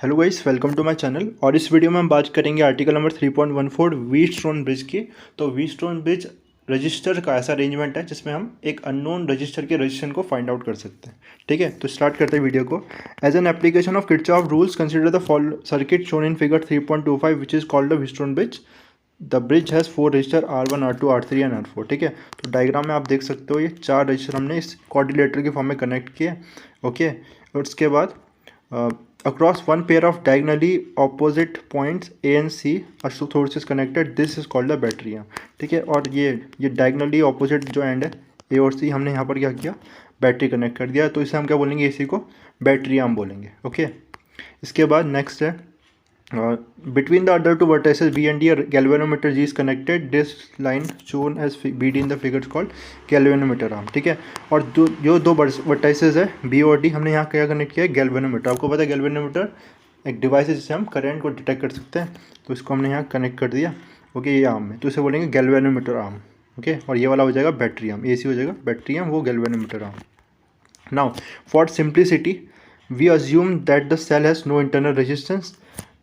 Hello guys, welcome to my channel. और इस video में हम बात करेंगे आर्टिकल नंबर 3.14 व्हीटस्टोन ब्रिज की। तो व्हीटस्टोन ब्रिज रजिस्टर का ऐसा अरेंजमेंट है जिसमें हम एक अननोन रजिस्टर के रजिस्ट्रेशन को फाइंड आउट कर सकते हैं। ठीक है, तो स्टार्ट करते हैं वीडियो को। As an application of Kirchhoff rules consider the follow circuit shown in figure 3.25 which is called the Wheatstone bridge. The bridge has 4 resistor R1 R2 R3 and R4। ठीक है, तो डायग्राम में आप देख सकते हो ये 4 रजिस्टर हमने इस कोऑर्डिनेटर के फॉर्म में कनेक्ट किए। ओके, और उसके बाद across one pair of diagonally opposite points A and C a source is connected. This is called the battery arm। ठीक है, और ये diagonally opposite जो एंड है A और C, हमने यहाँ पर क्या किया, बैटरी कनेक्ट कर दिया। तो इसे हम क्या बोलेंगे, AC को बैटरी आर्म बोलेंगे। ओके, इसके बाद नेक्स्ट है between the other two vertices B and D a galvanometer G is connected. This line shown as BD in the figure is called galvanometer arm। ठीक है, और जो दो वर्टाइसेस है B और D, हमने यहाँ क्या कनेक्ट किया है, गैल्वेनोमीटर। आपको पता है गैल्वेनोमीटर एक डिवाइस है जिससे हम करंट को डिटेक्ट कर सकते हैं। तो इसको हमने यहाँ कनेक्ट कर दिया। ओके, ये आर्म में, तो इसे बोलेंगे गैल्वेनोमीटर आर्म। ओके, और ये वाला हो जाएगा बैटरी आर्म। AC हो जाएगा बैटरी आर्म, वो galvanometer arm. Now for simplicity we assume that the cell has no internal resistance.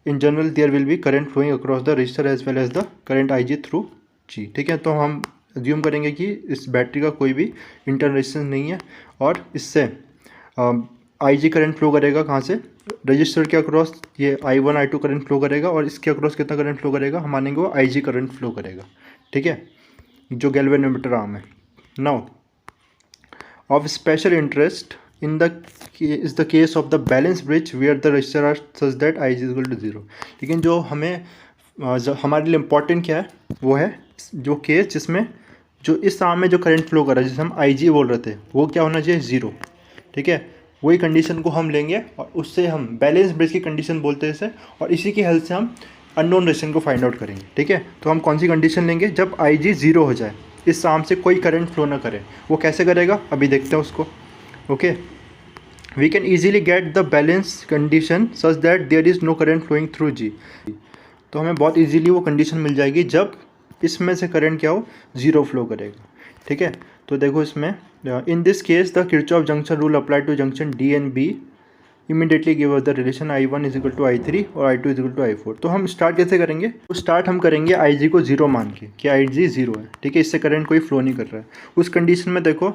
In general there will be current flowing across the resistor as well as the current Ig through G। ठीक है, तो हम assume करेंगे कि इस battery का कोई भी इंटरनल रेजिस्टेंस नहीं है और इससे Ig करंट फ्लो करेगा। कहाँ से, रजिस्टर के अक्रॉस ये I1 I2 करंट फ्लो करेगा, और इसके अक्रॉस कितना करंट फ्लो करेगा, हम मानेंगे वो Ig करंट फ्लो करेगा। ठीक है, जो गैल्वेनोमीटर आर्म है। Now of special interest in the is the case of the balance bridge where the resistor are such that I is equal to 0। लेकिन जो हमें हमारे लिए इम्पॉर्टेंट क्या है, वो है जो केस जिसमें जो इस आर्म में जो करंट फ्लो कर रहा है, जिसे हम IG बोल रहे थे, वो क्या होना चाहिए, 0। ठीक है, वही कंडीशन को हम लेंगे और उससे हम बैलेंस ब्रिज की कंडीशन बोलते हैं इसे, और इसी की हेल्प से हम अननोन रेजिस्टेंस को फाइंड आउट करेंगे। ठीक है, तो हम कौन सी कंडीशन लेंगे, जब IG 0 हो जाए, इस आर्म से कोई करंट फ्लो ना करे। वो कैसे करेगा, अभी देखते हैं उसको। Okay, we can easily get the balance condition such that there is no current flowing through G। तो हमें बहुत इजीली वो कंडीशन मिल जाएगी जब इसमें से करंट क्या हो, 0 फ्लो करेगा। ठीक है, तो देखो इसमें in this case the Kirchhoff junction rule apply to junction D and B immediately give us the relation I1 is equal to I3 और I2 is equal to I4। तो हम स्टार्ट कैसे करेंगे, तो स्टार्ट हम करेंगे IG को 0 मान के कि IG 0 है। ठीक है, इससे करंट कोई फ्लो नहीं कर रहा है। उस कंडीशन में देखो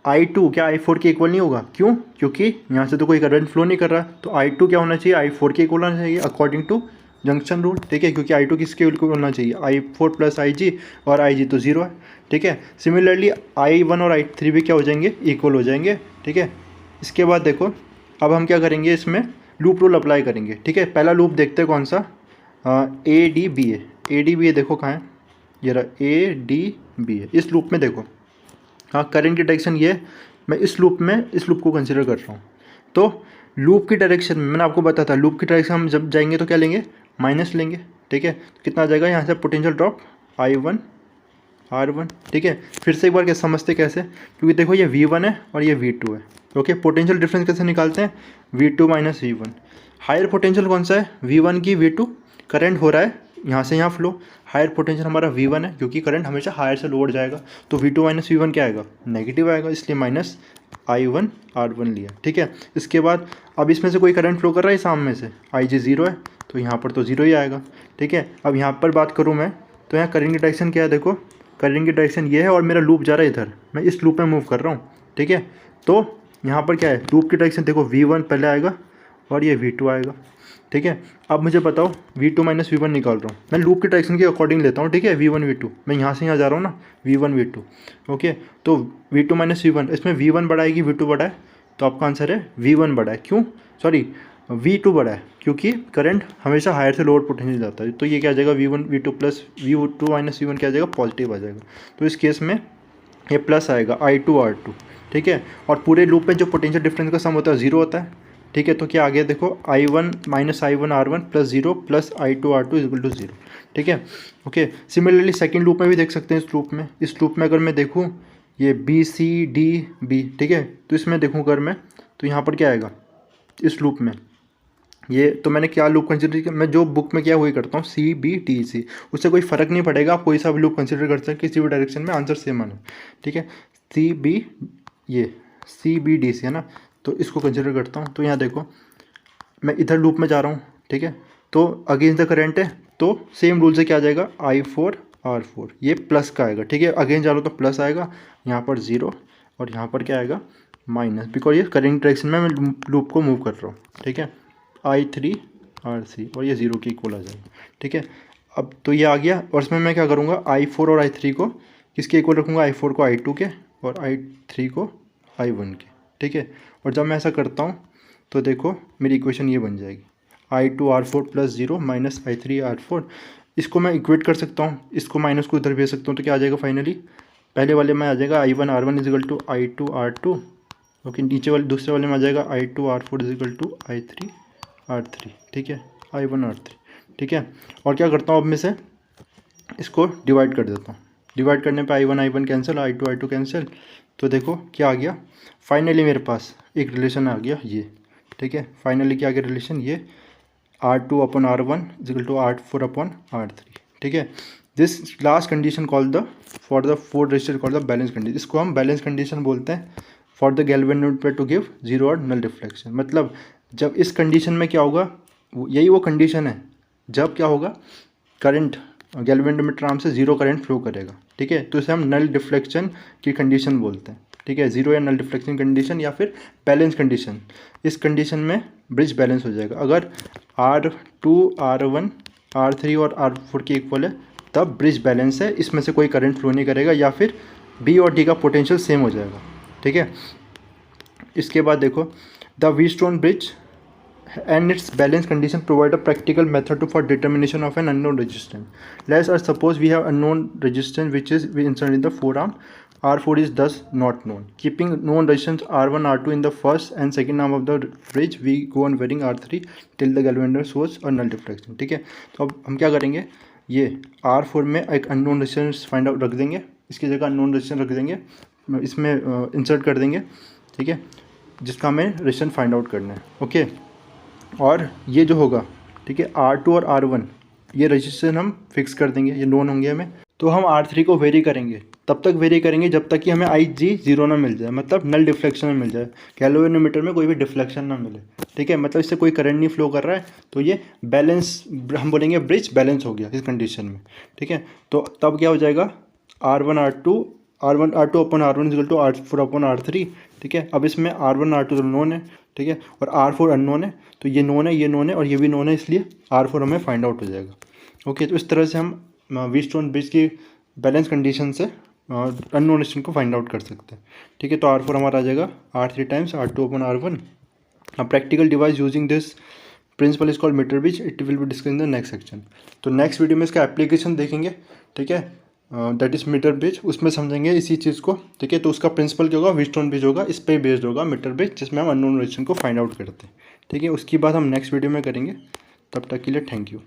I2 क्या I4 के इक्वल नहीं होगा, क्यों, क्योंकि यहाँ से तो कोई करंट फ्लो नहीं कर रहा। तो I2 क्या होना चाहिए, I4 के इक्वल होना चाहिए अकॉर्डिंग टू जंक्शन रूल। ठीक है, क्योंकि I2 किसके इक्वल होना चाहिए, I4 प्लस IG, और IG तो 0 है। ठीक है, सिमिलरली I1 और I3 भी क्या हो जाएंगे, इक्वल हो जाएंगे। ठीक है, इसके बाद देखो अब हम क्या करेंगे, इसमें लूप रूल अप्लाई करेंगे। ठीक है, पहला लूप देखते हैं कौन सा, ADBA देखो कहाँ है, ये रहा ADBA। इस लूप में देखो, हाँ, करंट की डायरेक्शन ये, मैं इस लूप को कंसिडर कर रहा हूँ। तो लूप की डायरेक्शन में मैंने आपको बताया था, लूप की डायरेक्शन हम जब जाएंगे तो क्या लेंगे, माइनस लेंगे। ठीक है, तो कितना आ जाएगा यहाँ से पोटेंशियल ड्रॉप I1 R1। ठीक है, फिर से एक बार क्या समझते कैसे, क्योंकि देखो ये V1 है और ये V2 है। ओके, पोटेंशियल डिफरेंस कैसे निकालते हैं, V2 minus V1। Higher potential कौन सा है, V1 की V2, करंट हो रहा है यहाँ से यहाँ फ्लो। हायर पोटेंशियल हमारा V1 है, क्योंकि करंट हमेशा हायर से लोअर जाएगा। तो V2 माइनस V1 क्या आएगा, नेगेटिव आएगा, इसलिए माइनस I1 R1 लिया। ठीक है, इसके बाद अब इसमें से कोई करंट फ्लो कर रहा है इस आर्म में से, IG 0 है, तो यहाँ पर तो 0 ही आएगा। ठीक है, अब यहाँ पर बात करूँ मैं, तो यहाँ करंट की डायरेक्शन क्या है, देखो करंट की डायरेक्शन ये है और मेरा लूप जा रहा है इधर, मैं इस लूप में मूव कर रहा हूँ। ठीक है, तो यहाँ पर क्या है, लूप की डायरेक्शन देखो V1 पहले आएगा और ये V2 आएगा। ठीक है, अब मुझे बताओ V2 माइनस V1 निकाल रहा हूँ, मैं लूप की डायरेक्शन के अकॉर्डिंग लेता हूँ। ठीक है, V1 V2, मैं यहाँ से यहाँ जा रहा हूँ ना, V1 V2। ओके, तो V2 माइनस V1, इसमें V1 बड़ा है कि V2 बड़ा है, तो आपका आंसर है V1 बड़ा है। क्यों, सॉरी V2 बड़ा है, क्योंकि करंट हमेशा हायर से लोअर पोटेंशियल जाता है। तो ये क्या आ जाएगा, V1 V2 plus V2 minus V1 क्या आ जाएगा, पॉजिटिव आ जाएगा। तो इस केस में ये प्लस आएगा I2 R2। ठीक है, और पूरे लूप में जो पोटेंशियल डिफरेंस का सम होता है 0 होता है। ठीक है, तो क्या आ गया, देखो I1 minus I1 R1 plus 0 plus I2 R2 is equal to 0। ठीक है, ओके, सिमिलरली सेकंड लूप में भी देख सकते हैं। इस लूप में अगर मैं देखूँ ये BCDB, ठीक है, तो इसमें देखूँ अगर मैं, तो यहाँ पर क्या आएगा इस लूप में, ये तो मैंने क्या लूप कंसिडर किया, मैं जो बुक में किया वही करता हूँ, CBDC। उससे कोई फ़र्क नहीं पड़ेगा, आप कोई सा भी लूप कंसिडर कर सकते हैं, किसी भी डायरेक्शन में आंसर सेम आना। ठीक है, ये CBDC है ना, तो इसको कंसिडर करता हूँ। तो यहाँ देखो मैं इधर लूप में जा रहा हूँ, ठीक है, तो अगेंस्ट द करंट है, तो सेम रूल से क्या आ जाएगा, I4R4, ये प्लस का आएगा, ठीक है, अगेंस्ट जा रहा हूँ तो प्लस आएगा, यहाँ पर 0 और यहाँ पर क्या आएगा माइनस, बिकॉज ये करेंट डायरेक्शन में मैं लूप को मूव कर रहा हूँ, ठीक है। I3R3 और ये 0 के इक्वल आ जाएगा, ठीक है। अब तो ये आ गया और इसमें मैं क्या करूँगा, I4 और I3 को किसके इक्वल रखूँगा, I4 को I2 के और I3 को I1 के, ठीक है। और जब मैं ऐसा करता हूँ तो देखो मेरी इक्वेशन ये बन जाएगी, I2R4 + 0 माइनस I3R4। इसको मैं इक्वेट कर सकता हूँ, इसको माइनस को इधर भेज सकता हूँ, तो क्या आ जाएगा फाइनली, पहले वाले में आ जाएगा I1R1 = I2R2, ओके, नीचे वाले दूसरे वाले में आ जाएगा I2R4 = I3R3, ठीक है, I1R3, ठीक है। और क्या करता हूँ, अब में से इसको डिवाइड कर देता हूँ, डिवाइड करने पे I1 कैंसिल, I2 कैंसिल, तो देखो क्या आ गया, फाइनली मेरे पास एक रिलेशन आ गया ये, ठीक है। फाइनली क्या आ गया रिलेशन, ये R2/R1 = R4/R3, ठीक है। This last condition called the for the 4 resistor called the balance condition, इसको हम बैलेंस कंडीशन बोलते हैं for the galvanometer to give 0 और नल डिफ्लेक्शन। मतलब जब इस कंडीशन में क्या होगा, यही वो कंडीशन है जब क्या होगा, करंट गैल्वेनोमीटर आर्म से 0 करंट फ्लो करेगा, ठीक है, तो इसे हम नल डिफ्लेक्शन की कंडीशन बोलते हैं, ठीक है, 0 या नल डिफ्लेक्शन कंडीशन या फिर बैलेंस कंडीशन। इस कंडीशन में ब्रिज बैलेंस हो जाएगा, अगर R2 R1 R3 और R4 के इक्वल है तब ब्रिज बैलेंस है, इसमें से कोई करंट फ्लो नहीं करेगा, या फिर B और D का पोटेंशियल सेम हो जाएगा, ठीक है। इसके बाद देखो, the Wheatstone bridge and its balance condition provide a practical method for determination of an unknown resistance. Let's suppose we have unknown resistance which is inserted in the forearm. R4 is thus not known. Keeping known resistance R1, R2 in the first and second arm of the bridge, we go on varying R3 till the galvanometer shows a null deflection, ठीक है। तो अब हम क्या करेंगे, ये R4 में एक अननोन रेजिस्टेंस फाइंड आउट रख देंगे, इसकी जगह अननोन रेजिस्टेंस रख देंगे, इसमें इंसर्ट कर देंगे, ठीक है, जिसका हमें रेजिस्टेंस फाइंड आउट करना है, ओके। और ये जो होगा, ठीक है, R2 और R1 ये रजिस्टेंस हम फिक्स कर देंगे, ये नोन होंगे हमें। तो हम R3 को वेरी करेंगे, तब तक वेरी करेंगे जब तक कि हमें IG 0 ना मिल जाए, मतलब नल डिफ्लेक्शन में मिल जाए, गैल्वेनोमीटर में कोई भी डिफ्लेक्शन ना मिले, ठीक है, मतलब इससे कोई करंट नहीं फ्लो कर रहा है, तो ये बैलेंस, हम बोलेंगे ब्रिज बैलेंस हो गया इस कंडीशन में, ठीक है। तो तब क्या हो जाएगा, R2/R1 = R4/R3, ठीक है। अब इसमें R1 R2 तो नोन है, ठीक है, और R4 अननोन है, तो ये नोन है, ये नोन है और ये भी नोन है, इसलिए R4 हमें फाइंड आउट हो जाएगा, ओके। तो इस तरह से हम व्हीटस्टोन ब्रिज की बैलेंस कंडीशन से अननोन रेजिस्टेंस को फाइंड आउट कर सकते हैं, ठीक है। तो R4 हमारा आ जाएगा R3 × R2/R1। Practical device using this principle is called meter bridge, it will be discuss in the next section. तो नेक्स्ट वीडियो में इसका एप्लीकेशन देखेंगे, ठीक है, दैट इज़ मीटर ब्रिज, उसमें समझेंगे इसी चीज़ को, ठीक है। तो उसका प्रिंसिपल क्या होगा, व्हीटस्टोन ब्रिज होगा, इस पर बेस्ड होगा मीटर ब्रिज, जिसमें हम अननोन रेजिस्टेंस को फाइंड आउट करते हैं, ठीक है। उसकी बात हम नेक्स्ट वीडियो में करेंगे, तब तक के लिए थैंक यू।